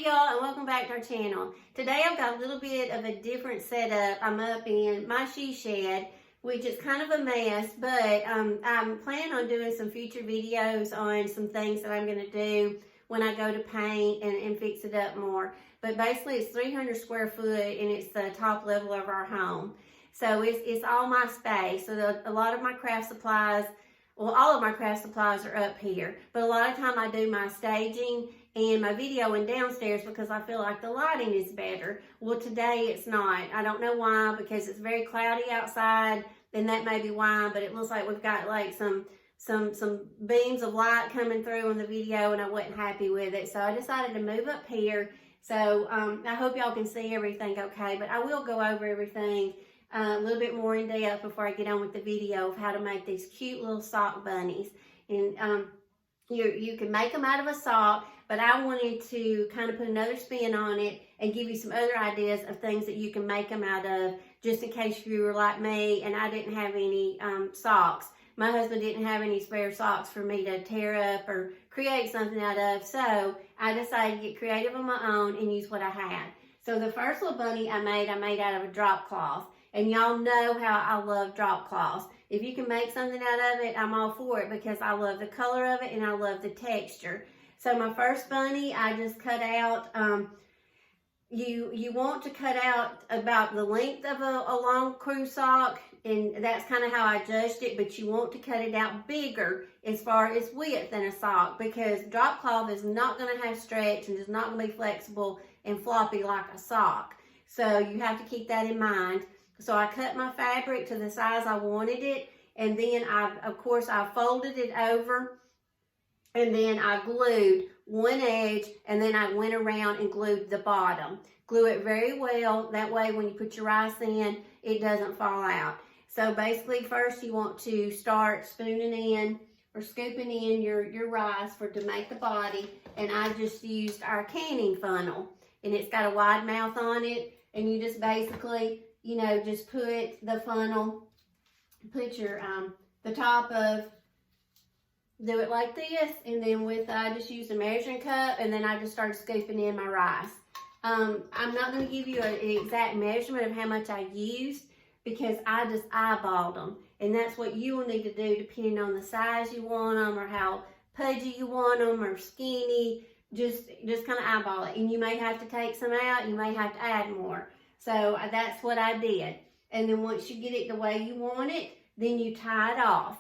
y'all, and welcome back to our channel. Today I've got a little bit of a different setup. I'm up in my she shed, which is kind of a mess, but I'm planning on doing some future videos on some things that I'm going to do when I go to paint and fix it up more. But basically it's 300 square foot and it's the top level of our home. So it's all my space. So a lot of my craft supplies, well, all of my craft supplies are up here, but a lot of time I do my staging and my videoing downstairs because I feel like the lighting is better. Well, today it's not. I don't know why, because it's very cloudy outside, and that may be why, but it looks like we've got like some beams of light coming through on the video, and I wasn't happy with it. So I decided to move up here. So I hope y'all can see everything okay, but I will go over everything a little bit more in depth before I get on with the video of how to make these cute little sock bunnies. And you can make them out of a sock, but I wanted to kind of put another spin on it and give you some other ideas of things that you can make them out of, just in case you were like me and I didn't have any socks. My husband didn't have any spare socks for me to tear up or create something out of, so I decided to get creative on my own and use what I had. So the first little bunny I made out of a drop cloth. And y'all know how I love drop cloths. If you can make something out of it, I'm all for it because I love the color of it and I love the texture. So my first bunny, I just cut out, you want to cut out about the length of a long crew sock, and that's kind of how I judged it, but you want to cut it out bigger as far as width than a sock, because drop cloth is not going to have stretch and is not going to be flexible and floppy like a sock. So you have to keep that in mind. So I cut my fabric to the size I wanted it, and then of course I folded it over, and then I glued one edge, and then I went around and glued the bottom. Glue it very well, that way when you put your rice in, it doesn't fall out. So basically first you want to start spooning in or scooping in your rice to make the body, and I just used our canning funnel, and it's got a wide mouth on it, and you just basically, you know, just put the funnel, put your, the top of, do it like this, and then I just used a measuring cup, and then I just started scooping in my rice. I'm not going to give you an exact measurement of how much I used, because I just eyeballed them, and that's what you will need to do depending on the size you want them, or how pudgy you want them, or skinny. Just kind of eyeball it, and you may have to take some out, you may have to add more. So that's what I did. And then once you get it the way you want it, then you tie it off.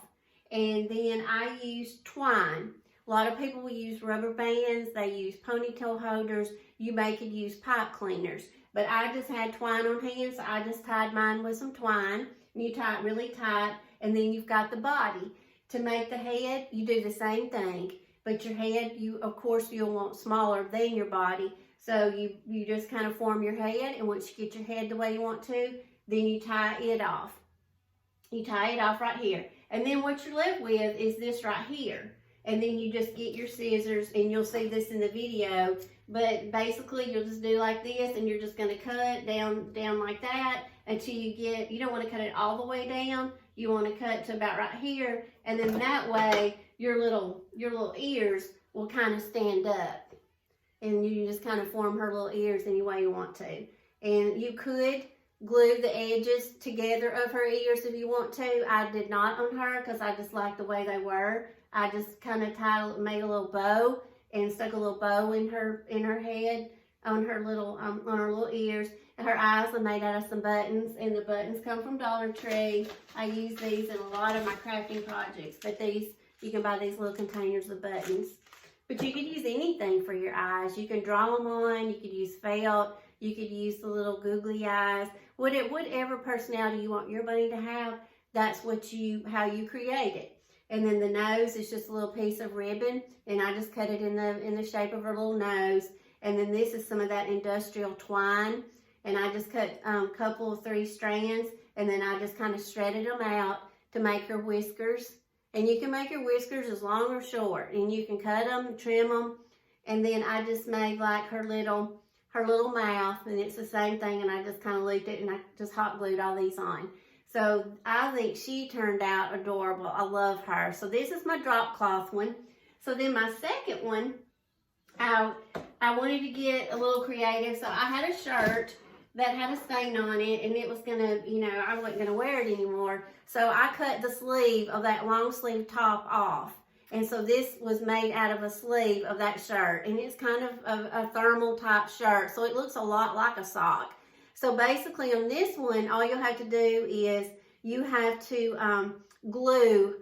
And then I used twine. A lot of people will use rubber bands. They use ponytail holders. You may could use pipe cleaners. But I just had twine on hand, so I just tied mine with some twine. And you tie it really tight, and then you've got the body. To make the head, you do the same thing. But your head, of course, you'll want smaller than your body. So you just kind of form your head, and once you get your head the way you want to, then you tie it off. You tie it off right here. And then what you're left with is this right here. And then you just get your scissors, and you'll see this in the video, but basically you'll just do like this, and you're just going to cut down like that until you don't want to cut it all the way down. You want to cut to about right here, and then that way your little ears will kind of stand up. And you just kind of form her little ears any way you want to. And you could glue the edges together of her ears if you want to. I did not on her because I just liked the way they were. I just kind of made a little bow and stuck a little bow in her head, on her little ears. And her eyes are made out of some buttons, and the buttons come from Dollar Tree. I use these in a lot of my crafting projects, but you can buy these little containers of buttons. But you could use anything for your eyes. You can draw them on, you could use felt, you could use the little googly eyes. Whatever personality you want your bunny to have, that's how you create it. And then the nose is just a little piece of ribbon, and I just cut it in the shape of her little nose. And then this is some of that industrial twine, and I just cut a couple of 3 strands, and then I just kind of shredded them out to make her whiskers. And you can make your whiskers as long or short, and you can cut them, trim them, and then I just made like her little mouth, and it's the same thing, and I just kind of looped it, and I just hot glued all these on. So I think she turned out adorable. I love her. So this is my drop cloth one. So then my second one, I I wanted to get a little creative, so I had a shirt that had a stain on it, and it was gonna, you know, I wasn't gonna wear it anymore. So I cut the sleeve of that long sleeve top off. And so this was made out of a sleeve of that shirt, and it's kind of a thermal type shirt, so it looks a lot like a sock. So basically on this one, all you'll have to do is you have to glue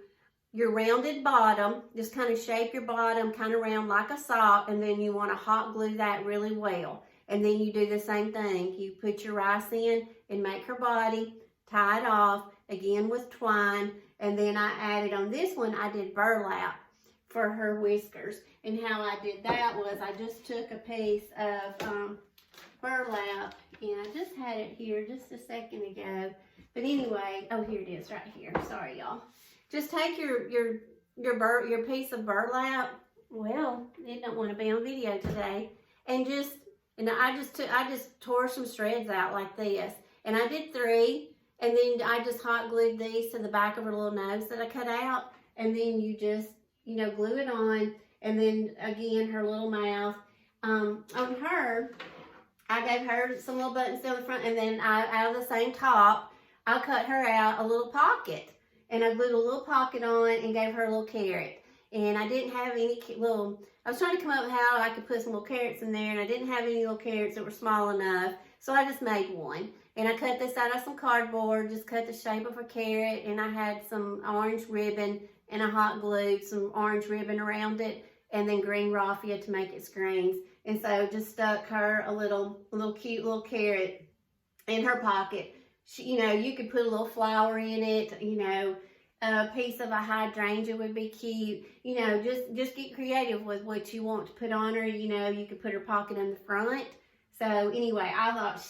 your rounded bottom, just kind of shape your bottom kind of round like a sock, and then you want to hot glue that really well. And then you do the same thing. You put your rice in and make her body, tie it off, again with twine, and then I added on this one, I did burlap for her whiskers. And how I did that was I just took a piece of burlap, and I just had it here just a second ago. But anyway, oh, here it is right here. Sorry, y'all. Just take your piece of burlap. Well, it don't want to be on video today. And I just tore some shreds out like this. And I did 3. And then I just hot glued these to the back of her little nose that I cut out. And then you just, you know, glue it on. And then again, her little mouth. On her, I gave her some little buttons down the front. And then out of the same top, I cut her out a little pocket. And I glued a little pocket on and gave her a little carrot. And I didn't have any I was trying to come up with how I could put some little carrots in there, and I didn't have any little carrots that were small enough. So I just made one. And I cut this out of some cardboard, just cut the shape of a carrot, and I had some orange ribbon, and I hot glued some orange ribbon around it, and then green raffia to make it screens. And so just stuck her a little cute little carrot in her pocket. You know, you could put a little flower in it, you know, a piece of a hydrangea would be cute. You know, just get creative with what you want to put on her. You know, you could put her pocket in the front. So anyway, I thought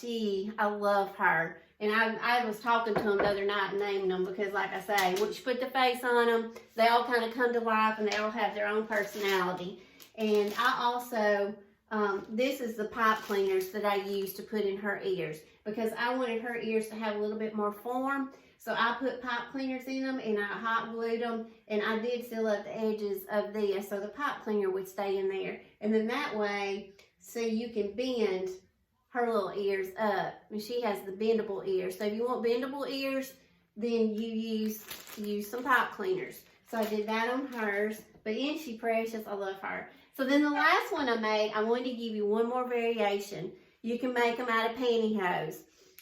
I love her. And I was talking to them the other night and naming them because, like I say, once you put the face on them, they all kind of come to life and they all have their own personality. And I also, this is the pipe cleaners that I used to put in her ears, because I wanted her ears to have a little bit more form. So I put pipe cleaners in them, and I hot glued them, and I did seal up the edges of this so the pipe cleaner would stay in there. And then that way, see, you can bend her little ears up, and she has the bendable ears. So if you want bendable ears, then you use some pipe cleaners. So I did that on hers, but isn't she precious? I love her. So then the last one I made, I wanted to give you one more variation. You can make them out of pantyhose.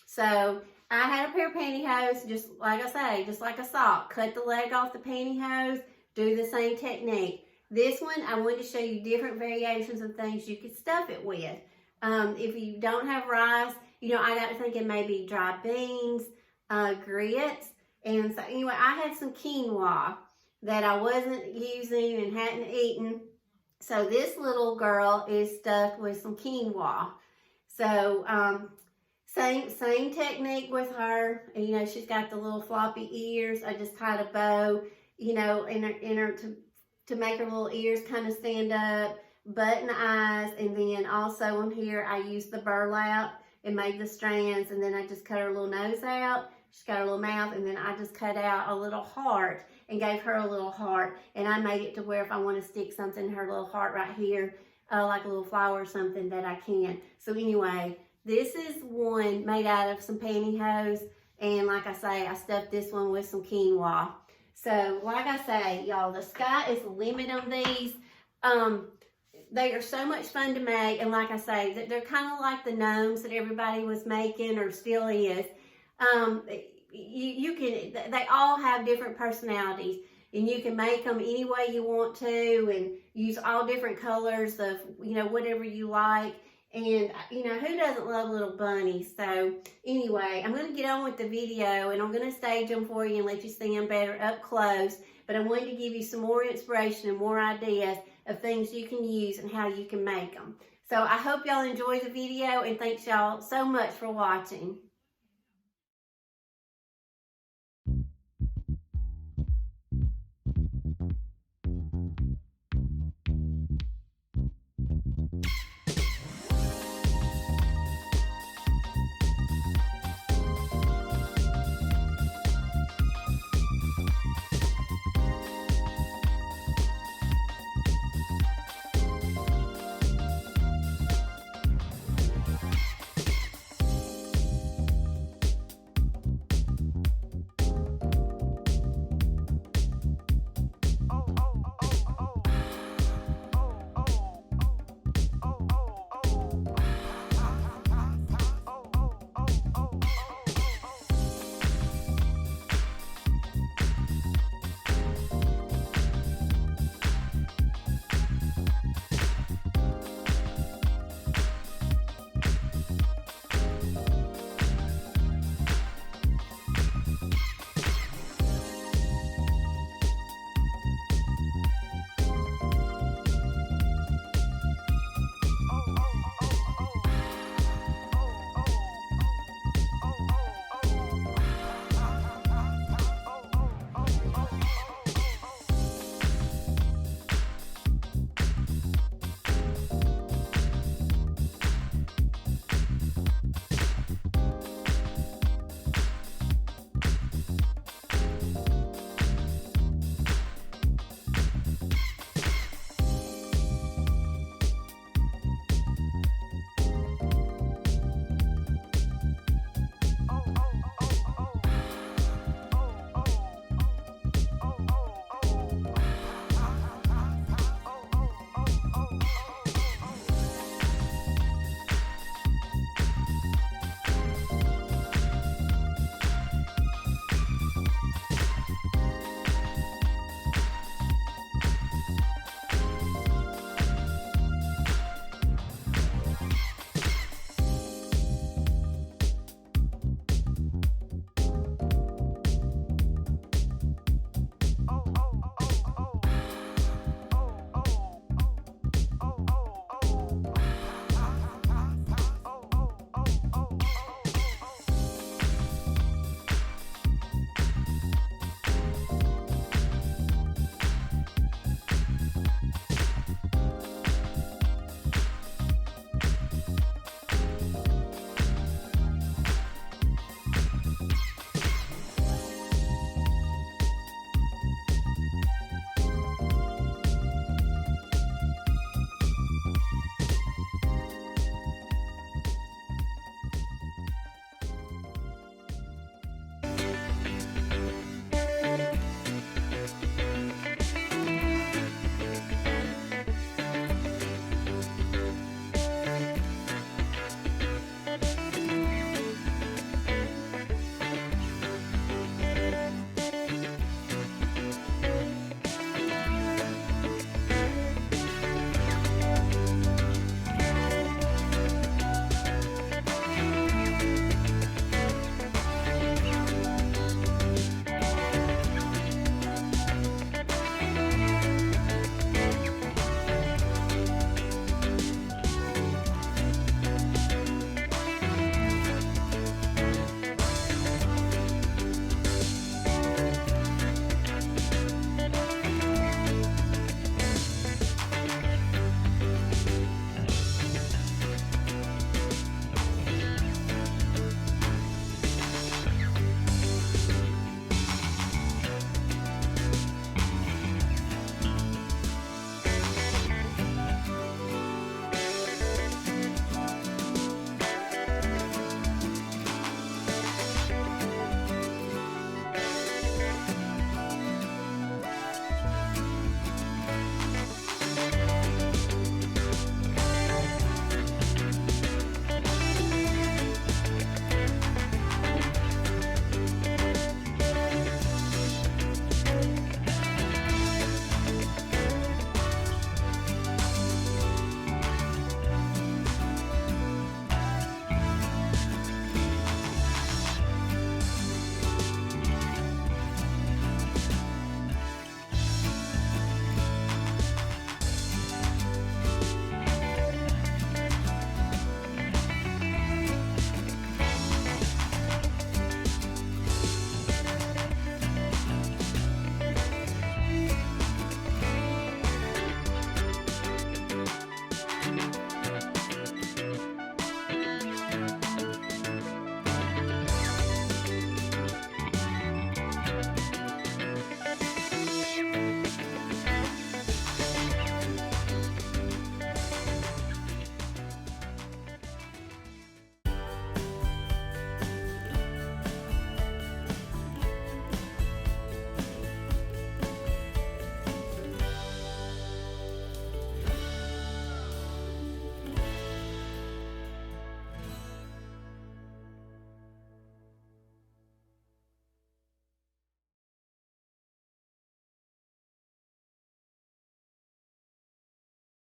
So I had a pair of pantyhose, just like I say, just like a sock. Cut the leg off the pantyhose, do the same technique. This one, I wanted to show you different variations of things you could stuff it with. If you don't have rice, you know, I got to thinking maybe dry beans, grits. And so anyway, I had some quinoa that I wasn't using and hadn't eaten. So this little girl is stuffed with some quinoa. So same technique with her. And, you know, she's got the little floppy ears. I just tied a bow, you know, in her to make her little ears kind of stand up, button eyes, and then also on here I used the burlap and made the strands, and then I just cut her little nose out. She's got a little mouth, and then I just cut out a little heart and gave her a little heart, and I made it to where if I want to stick something in her little heart right here, like a little flower or something, that I can. So anyway, this is one made out of some pantyhose, and like I say, I stuffed this one with some quinoa. So like I say, y'all, the sky is the limit on these. They are so much fun to make, and like I say, they're kind of like the gnomes that everybody was making or still is. They all have different personalities, and you can make them any way you want to, and use all different colors of, you know, whatever you like. And, you know, who doesn't love little bunnies? So anyway, I'm going to get on with the video, and I'm going to stage them for you and let you see them better up close. But I wanted to give you some more inspiration and more ideas of things you can use and how you can make them. So I hope y'all enjoy the video, and thanks y'all so much for watching.